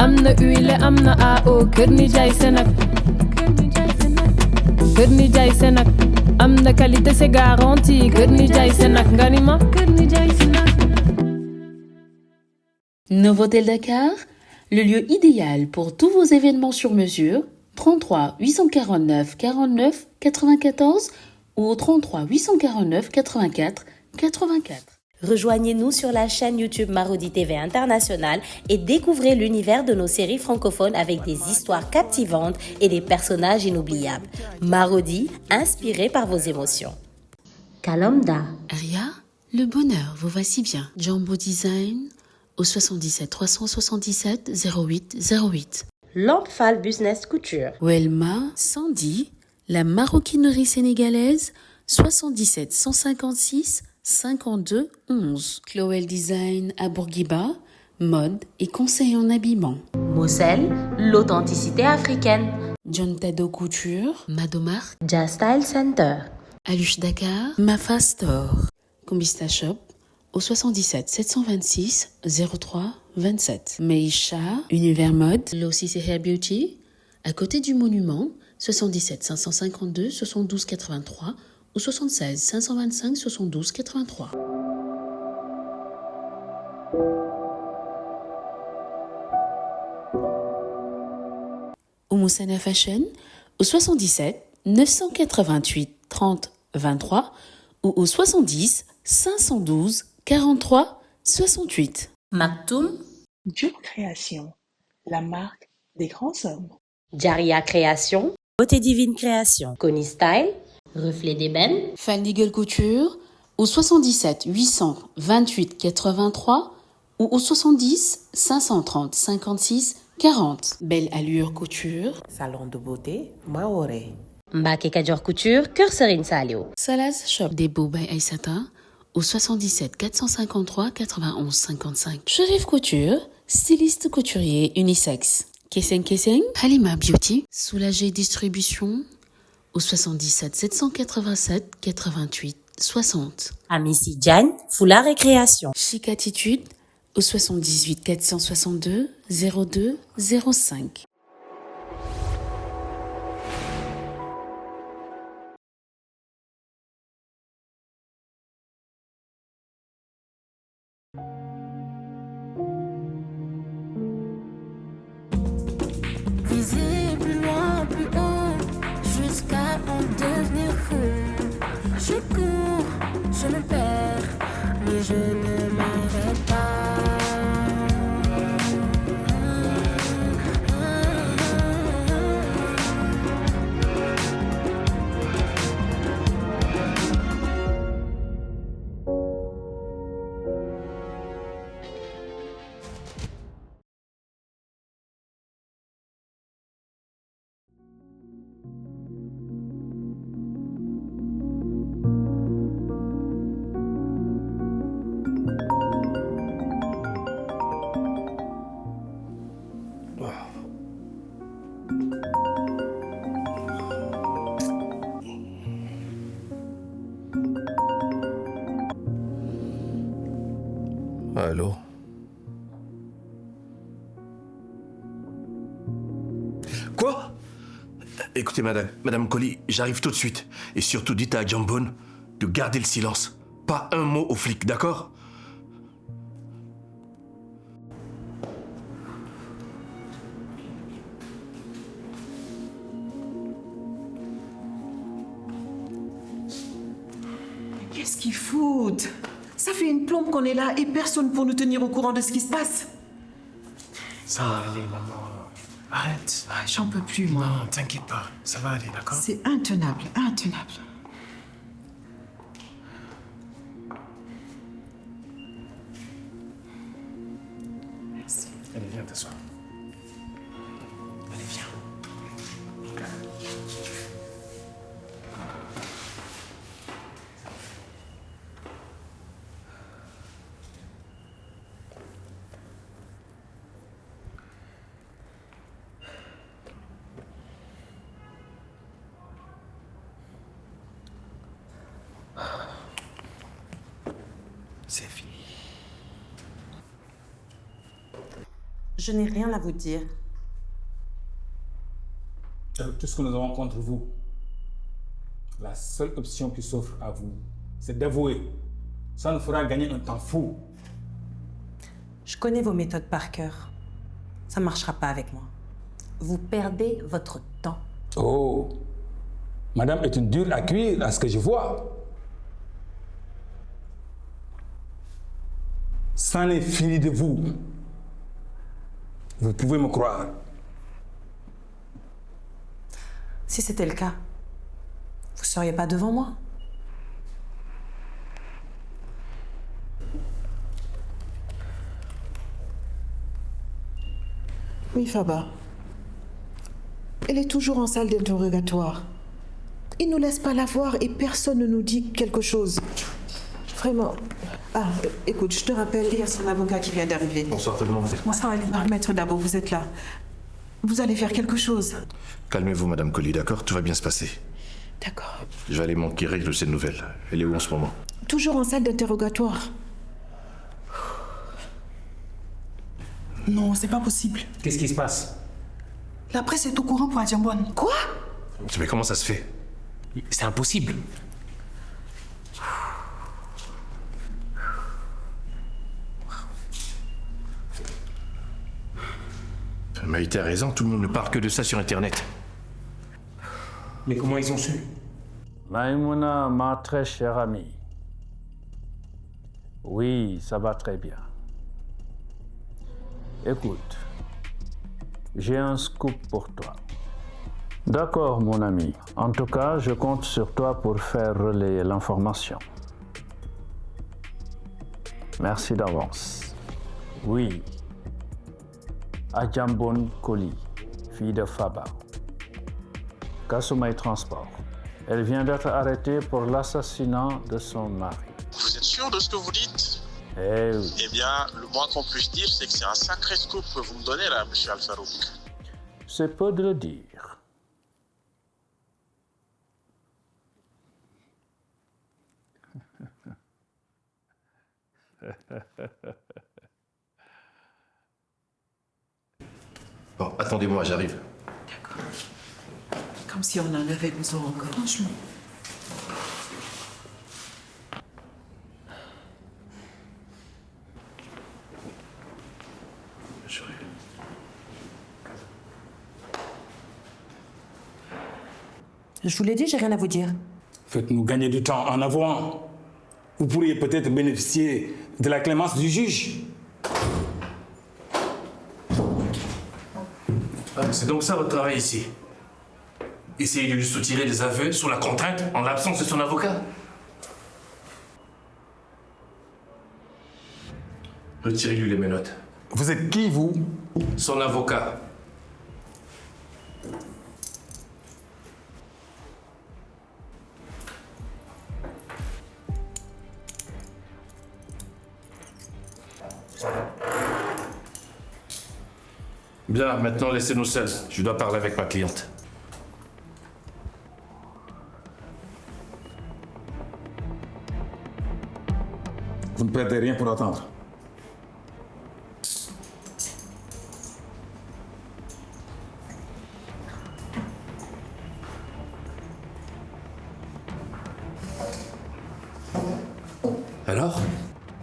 amna huile amna AO kër nijaay Senac kër nijaay Senac amna qualité c'est garanti kër nijaay Senac nga ni ma kër nijaay Senac. Novotel Dakar, le lieu idéal pour tous vos événements sur mesure. 33 849 49 94 ou 33 849 84 84. Rejoignez-nous sur la chaîne YouTube Marodi TV International et découvrez l'univers de nos séries francophones avec des histoires captivantes et des personnages inoubliables. Marodi, inspiré par vos émotions. Kalomda. Aria, le bonheur vous va si bien. Jumbo Design au 77 377 08 08. Lampfal Business Couture. Welma, Sandy, la maroquinerie sénégalaise 77 156 52 11. Chloé Design à Bourguiba, mode et conseil en habillement. Moselle, l'authenticité africaine. John Tado Couture, Madomar, Jazz Style Center. Aluche Dakar, Mafa Store. Combista Shop au 77 726 03 27. Meisha, Univers Mode, Lossis et Hair Beauty, à côté du monument, 77 552 72 83 ou 76 525 72 83. Oumoussana Fashion au 77 988 30 23 ou au 70 512 43 68. Maktoum. Dieu Création, la marque des grands hommes. Jaria Création. Beauté Divine Création. Connie Style. Reflet d'ébène. Fanny Gueule Couture au 77 828 83 ou au 70 530 56 40. Belle Allure Couture. Salon de beauté Maoré. Mbake Kadior Couture, Cœur Serine Salio. Salaz Shop des Beaux by Aïssata au 77 453 91 55. Chérif Couture, styliste couturier unisexe. Kesseng Kesseng, Halima Beauty, Soulagé Distribution au 77 787 88 60. Amici Diagne, Foulard et Création. Chic Attitude au 78 462 02 05. Viser plus loin, plus haut, jusqu'à en devenir fou. Je cours, je me perds, mais je ne m'arrête pas. Allô? Quoi? Écoutez, Madame Colli, j'arrive tout de suite. Et surtout, dites à Jambon de garder le silence. Pas un mot aux flics, d'accord? Qu'est-ce qu'ils foutent? Ça fait une plombe qu'on est là et personne pour nous tenir au courant de ce qui se passe. Ça va aller, maman. Arrête. Ah, j'en peux plus, moi. Non, t'inquiète pas. Ça va aller, d'accord? C'est intenable, intenable. Merci. Allez, viens t'asseoir. Allez, viens. Je n'ai rien à vous dire. Avec tout ce que nous avons contre vous, la seule option qui s'offre à vous, c'est d'avouer. Ça nous fera gagner un temps fou. Je connais vos méthodes par cœur. Ça ne marchera pas avec moi. Vous perdez votre temps. Oh, madame est une dure à cuire, à ce que je vois. Ça n'est fini de vous. Vous pouvez me croire. Si c'était le cas, vous ne seriez pas devant moi. Oui, Faba. Elle est toujours en salle d'interrogatoire. Il ne nous laisse pas la voir et personne ne nous dit quelque chose. Vraiment. Ah, écoute, je te rappelle, il y a son avocat qui vient d'arriver. Bonsoir tout le monde. Bonsoir, Maître Dabo, vous êtes là. Vous allez faire quelque chose. Calmez-vous, Madame Colli, d'accord? Tout va bien se passer. D'accord. Je vais aller m'enquérir de ces nouvelles. Elle est où en ce moment? Toujours en salle d'interrogatoire. Non, c'est pas possible. Qu'est-ce qui se passe? La presse est au courant pour Adjambon. Quoi? Mais comment ça se fait? C'est impossible. Maïté a raison, tout le monde ne parle que de ça sur Internet. Mais comment ils ont su? Maïmouna, ma très chère amie. Oui, ça va très bien. Écoute, j'ai un scoop pour toi. D'accord, mon ami. En tout cas, je compte sur toi pour faire relayer l'information. Merci d'avance. Oui. Adjambon Colli, fille de Faba. Kasumai Transport. Elle vient d'être arrêtée pour l'assassinat de son mari. Vous êtes sûr de ce que vous dites? Eh oui. Eh bien, le moins qu'on puisse dire, c'est que c'est un sacré scoop que vous me donnez là, monsieur Al-Farouk. C'est peu de le dire. Bon, attendez-moi, j'arrive. D'accord. Comme si on en avait besoin encore. Franchement. Je vous l'ai dit, j'ai rien à vous dire. Faites-nous gagner du temps en avouant. Vous pourriez peut-être bénéficier de la clémence du juge. C'est donc ça votre travail ici? Essayez de lui soutirer des aveux sous la contrainte en l'absence de son avocat? Retirez-lui les menottes. Vous êtes qui, vous? Son avocat. Bien, maintenant laissez-nous seuls. Je dois parler avec ma cliente. Vous ne perdez rien pour attendre. Alors?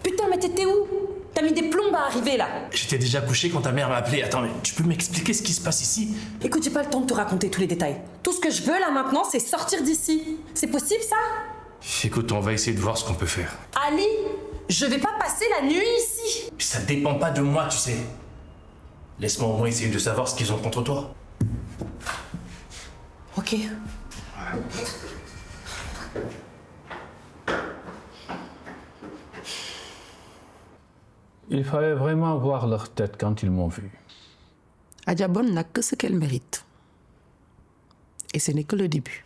Putain, mais t'étais où? T'as mis des plombes à arriver là. J'étais déjà couché quand ta mère m'a appelé. Attends, mais tu peux m'expliquer ce qui se passe ici? Écoute, j'ai pas le temps de te raconter tous les détails. Tout ce que je veux là maintenant, c'est sortir d'ici. C'est possible ça? Écoute, on va essayer de voir ce qu'on peut faire. Ali, je vais pas passer la nuit ici. Ça dépend pas de moi, tu sais. Laisse-moi au moins essayer de savoir ce qu'ils ont contre toi. Ok. Il fallait vraiment voir leur tête quand ils m'ont vu. Adjambon n'a que ce qu'elle mérite. Et ce n'est que le début.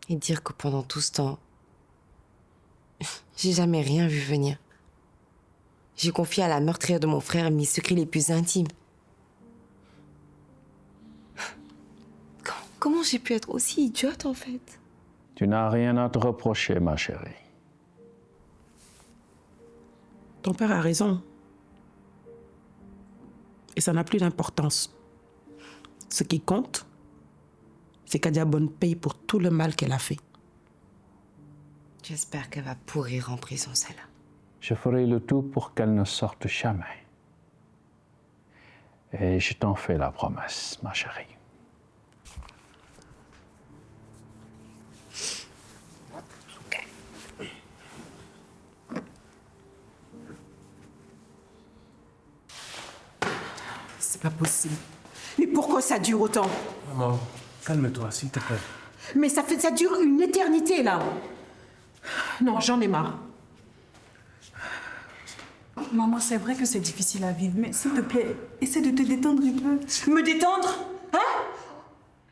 Et dire que pendant tout ce temps, j'ai jamais rien vu venir. J'ai confié à la meurtrière de mon frère mes secrets les plus intimes. Comment j'ai pu être aussi idiote en fait? Tu n'as rien à te reprocher, ma chérie. Ton père a raison. Et ça n'a plus d'importance. Ce qui compte, c'est qu'Adiabonne paye pour tout le mal qu'elle a fait. J'espère qu'elle va pourrir en prison, celle-là. Je ferai le tout pour qu'elle ne sorte jamais. Et je t'en fais la promesse, ma chérie. C'est pas possible. Mais pourquoi ça dure autant? Maman, calme-toi, s'il te plaît. Mais ça dure une éternité, là. Non, j'en ai marre. Maman, c'est vrai que c'est difficile à vivre, mais s'il te plaît, essaie de te détendre un peu. Me détendre? Hein?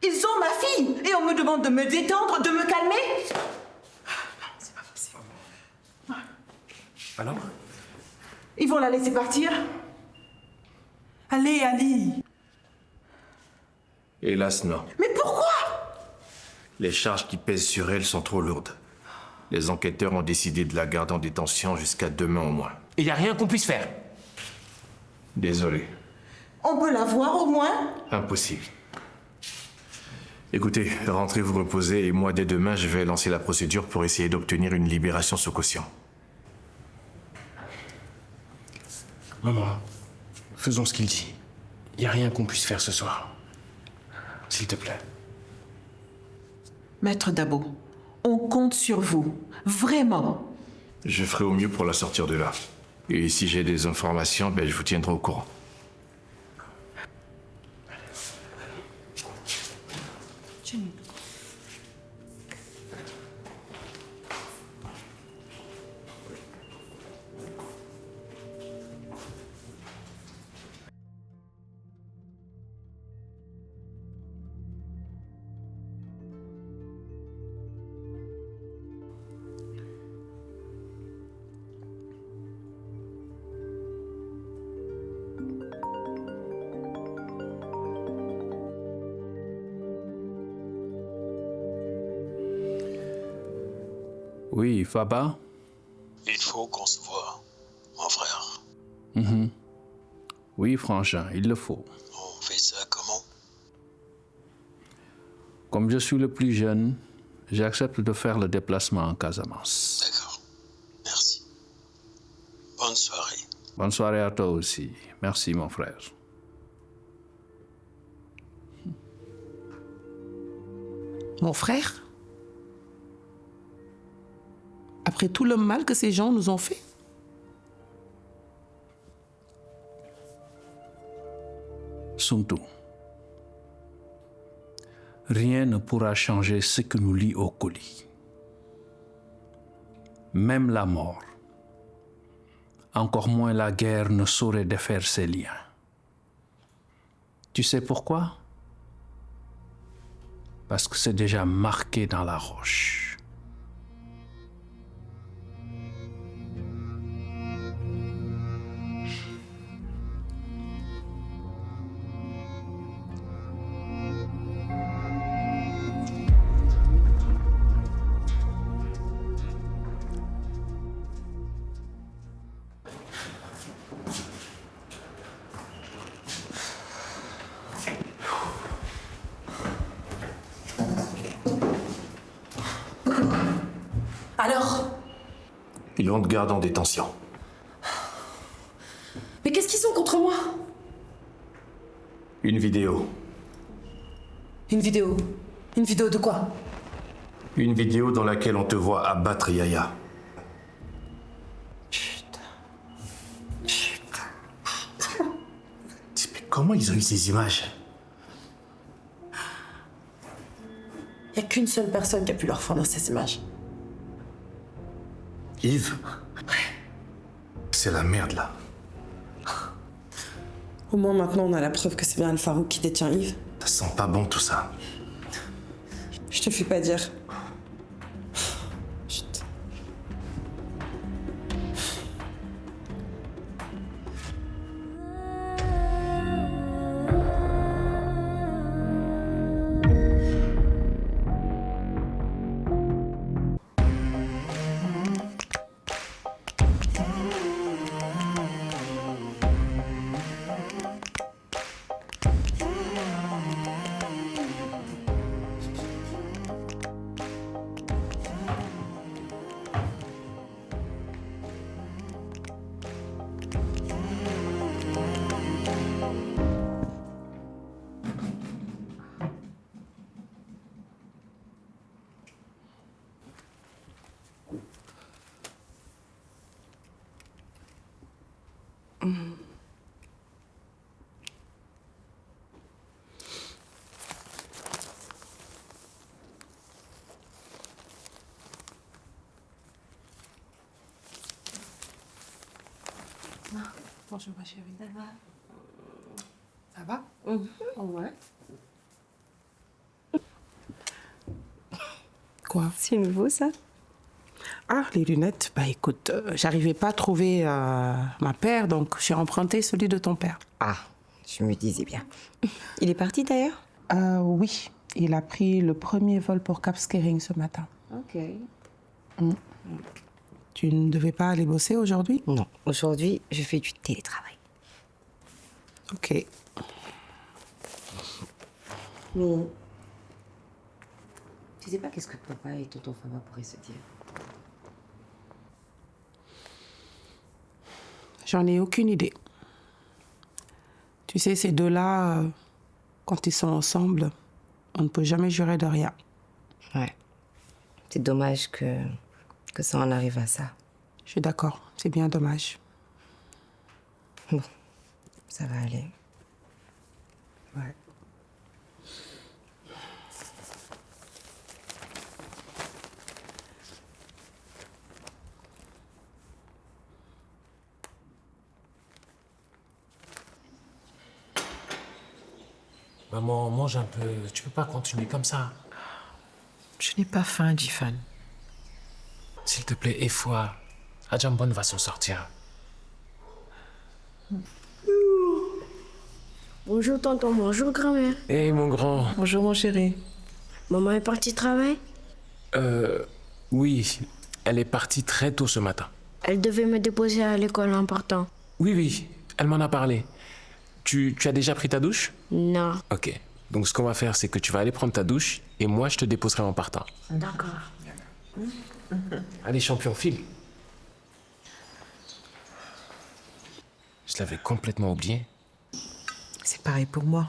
Ils ont ma fille et on me demande de me détendre, de me calmer? Non, c'est pas possible. Alors? Ils vont la laisser partir? Allez, Ali. Hélas, non. Mais pourquoi? Les charges qui pèsent sur elle sont trop lourdes. Les enquêteurs ont décidé de la garder en détention jusqu'à demain au moins. Il n'y a rien qu'on puisse faire. Désolé. On peut la voir au moins? Impossible. Écoutez, rentrez vous reposer et moi, dès demain, je vais lancer la procédure pour essayer d'obtenir une libération sous caution. Maman, faisons ce qu'il dit. Il n'y a rien qu'on puisse faire ce soir. S'il te plaît. Maître Dabo, on compte sur vous. Vraiment. Je ferai au mieux pour la sortir de là. Et si j'ai des informations, je vous tiendrai au courant. Oui, Faba? Il faut qu'on se voit, mon frère. Oui, frangin, il le faut. On fait ça comment? Comme je suis le plus jeune, j'accepte de faire le déplacement en Casamance. D'accord. Merci. Bonne soirée. Bonne soirée à toi aussi. Merci, mon frère. Mon frère? Après tout le mal que ces gens nous ont fait? Suntu, rien ne pourra changer ce que nous lie au colis. Même la mort, encore moins la guerre, ne saurait défaire ces liens. Tu sais pourquoi? Parce que c'est déjà marqué dans la roche. Alors? Ils vont te garder en détention. Mais qu'est-ce qu'ils ont contre moi? Une vidéo. Une vidéo? Une vidéo de quoi? Une vidéo dans laquelle on te voit abattre Yaya. Mais comment ils ont eu ces images? Il n'y a qu'une seule personne qui a pu leur fournir ces images. Yves? C'est la merde, là. Au moins, maintenant, on a la preuve que c'est bien Al-Farouk qui détient Yves. Ça sent pas bon, tout ça. Je te fais pas dire. Bonjour ma chérie. Ça va? Ça va? Ouais. Quoi? C'est nouveau ça? Ah, les lunettes. Bah écoute, j'arrivais pas à trouver ma paire, donc j'ai emprunté celui de ton père. Ah, je me disais bien. Il est parti d'ailleurs? Oui, il a pris le premier vol pour Cap Skirring ce matin. Ok. Tu ne devais pas aller bosser aujourd'hui? Non, aujourd'hui, je fais du télétravail. Ok. Mais tu sais pas qu'est-ce que papa et tonton Fama pourraient se dire? J'en ai aucune idée. Tu sais, ces deux-là, quand ils sont ensemble, on ne peut jamais jurer de rien. Ouais. C'est dommage que ça en arrive à ça. Je suis d'accord, c'est bien dommage. Bon, ça va aller. Ouais. Maman, mange un peu. Tu peux pas continuer comme ça. Je n'ai pas faim, Jifan. S'il te plaît, aie foi. Ajambon va s'en sortir. Bonjour tonton, bonjour grand-mère. Hé, mon grand. Bonjour mon chéri. Maman est partie travailler? Oui, elle est partie très tôt ce matin. Elle devait me déposer à l'école en partant. Oui, elle m'en a parlé. Tu as déjà pris ta douche? Non. Ok. Donc ce qu'on va faire, c'est que tu vas aller prendre ta douche et moi, je te déposerai en partant. D'accord. Allez, champion, file. Je l'avais complètement oublié. C'est pareil pour moi.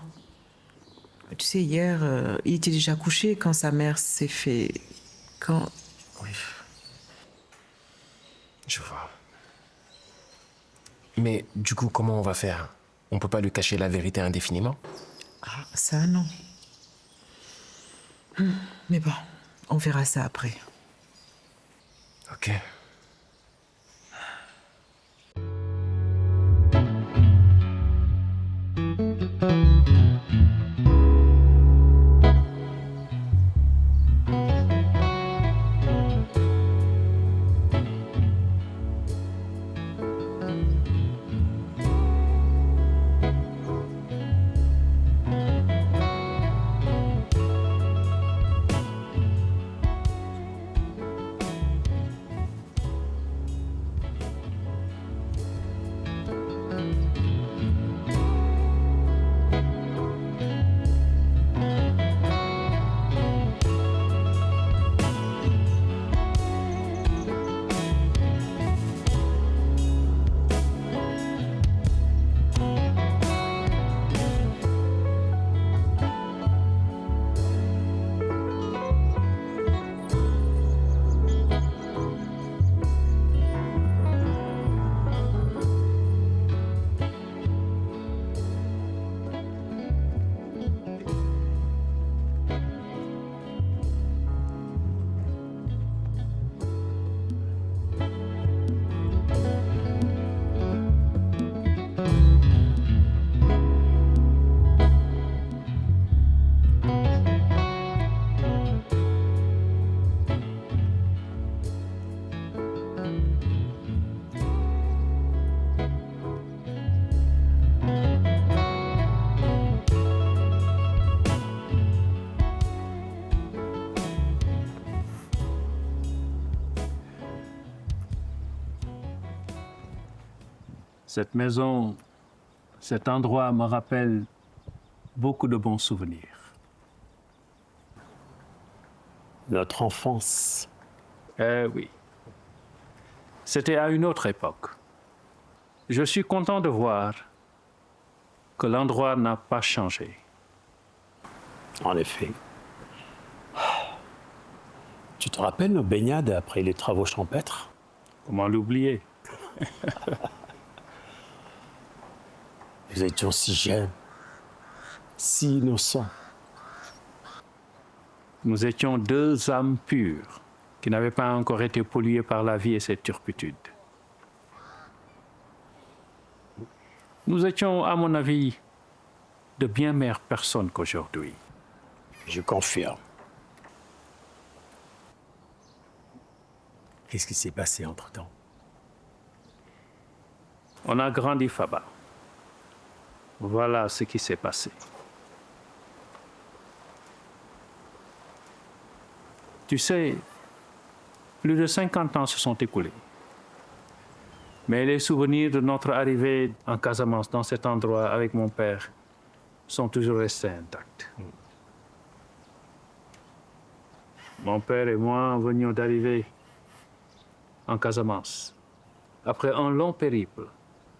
Tu sais, hier, il était déjà couché quand sa mère s'est fait... Oui. Je vois. Mais du coup, comment on va faire? On peut pas lui cacher la vérité indéfiniment? Ah, ça, non. Mais bon, on verra ça après. Ok. Cette maison, cet endroit me rappelle beaucoup de bons souvenirs. Notre enfance. Oui. C'était à une autre époque. Je suis content de voir que l'endroit n'a pas changé. En effet. Tu te rappelles nos baignades après les travaux champêtres? Comment l'oublier? Nous étions si jeunes, si innocents. Nous étions deux âmes pures qui n'avaient pas encore été polluées par la vie et ses turpitudes. Nous étions, à mon avis, de bien meilleures personnes qu'aujourd'hui. Je confirme. Qu'est-ce qui s'est passé entre-temps? On a grandi, Faba. Voilà ce qui s'est passé. Tu sais, plus de 50 ans se sont écoulés. Mais les souvenirs de notre arrivée en Casamance, dans cet endroit avec mon père, sont toujours restés intacts. Mon père et moi venions d'arriver en Casamance, après un long périple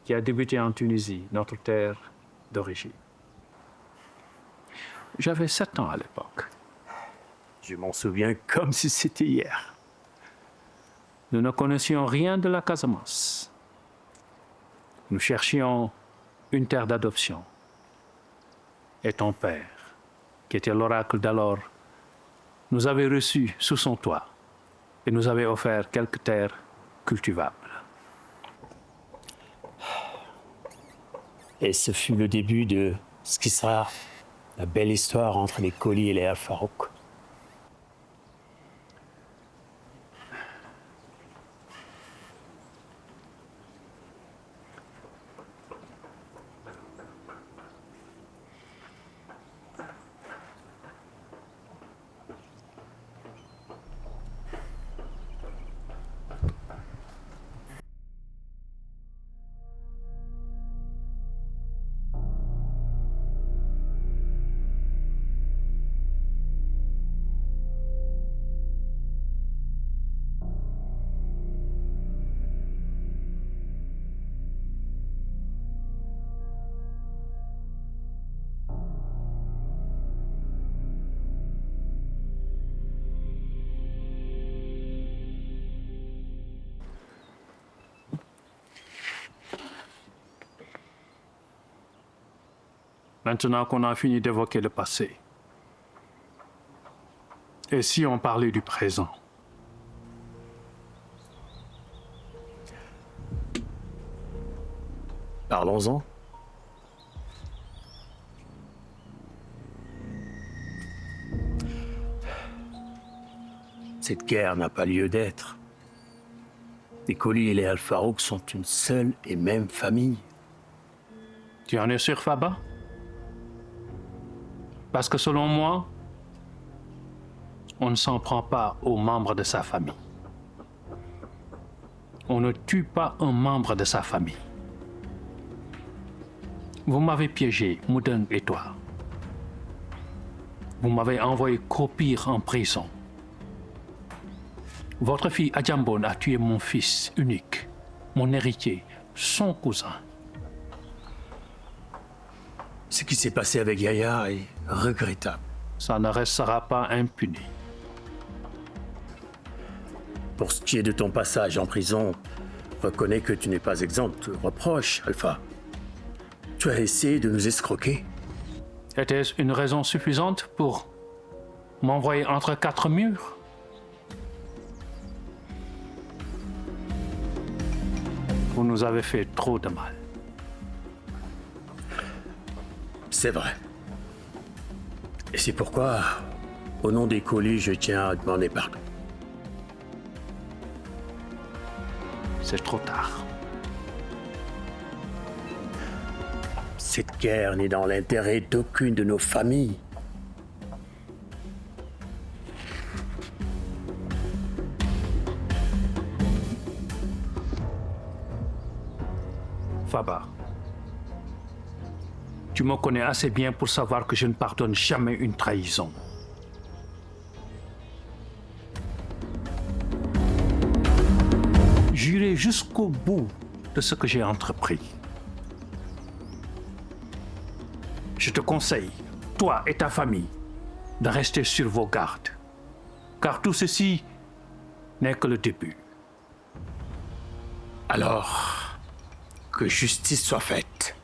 qui a débuté en Tunisie, notre terre d'origine. J'avais 7 ans à l'époque. Je m'en souviens comme si c'était hier. Nous ne connaissions rien de la Casamance. Nous cherchions une terre d'adoption. Et ton père, qui était l'oracle d'alors, nous avait reçus sous son toit et nous avait offert quelques terres cultivables. Et ce fut le début de ce qui sera la belle histoire entre les Colli et les Al-Farouk. Maintenant qu'on a fini d'évoquer le passé, et si on parlait du présent? Parlons-en. Cette guerre n'a pas lieu d'être. Les Colli et les Al-Farouk sont une seule et même famille. Tu en es sûr, Faba? Parce que selon moi, on ne s'en prend pas aux membres de sa famille. On ne tue pas un membre de sa famille. Vous m'avez piégé, Moudeng et toi. Vous m'avez envoyé croupir en prison. Votre fille Adjambon a tué mon fils unique, mon héritier, son cousin. Ce qui s'est passé avec Yaya est regrettable. Ça ne restera pas impuni. Pour ce qui est de ton passage en prison, reconnais que tu n'es pas exempt de reproches, Alpha. Tu as essayé de nous escroquer. Était-ce une raison suffisante pour m'envoyer entre 4 murs? Vous nous avez fait trop de mal. C'est vrai. Et c'est pourquoi, au nom des Colli, je tiens à demander pardon. C'est trop tard. Cette guerre n'est dans l'intérêt d'aucune de nos familles. Faba, tu me connais assez bien pour savoir que je ne pardonne jamais une trahison. J'irai jusqu'au bout de ce que j'ai entrepris. Je te conseille, toi et ta famille, de rester sur vos gardes, car tout ceci n'est que le début. Alors, que justice soit faite.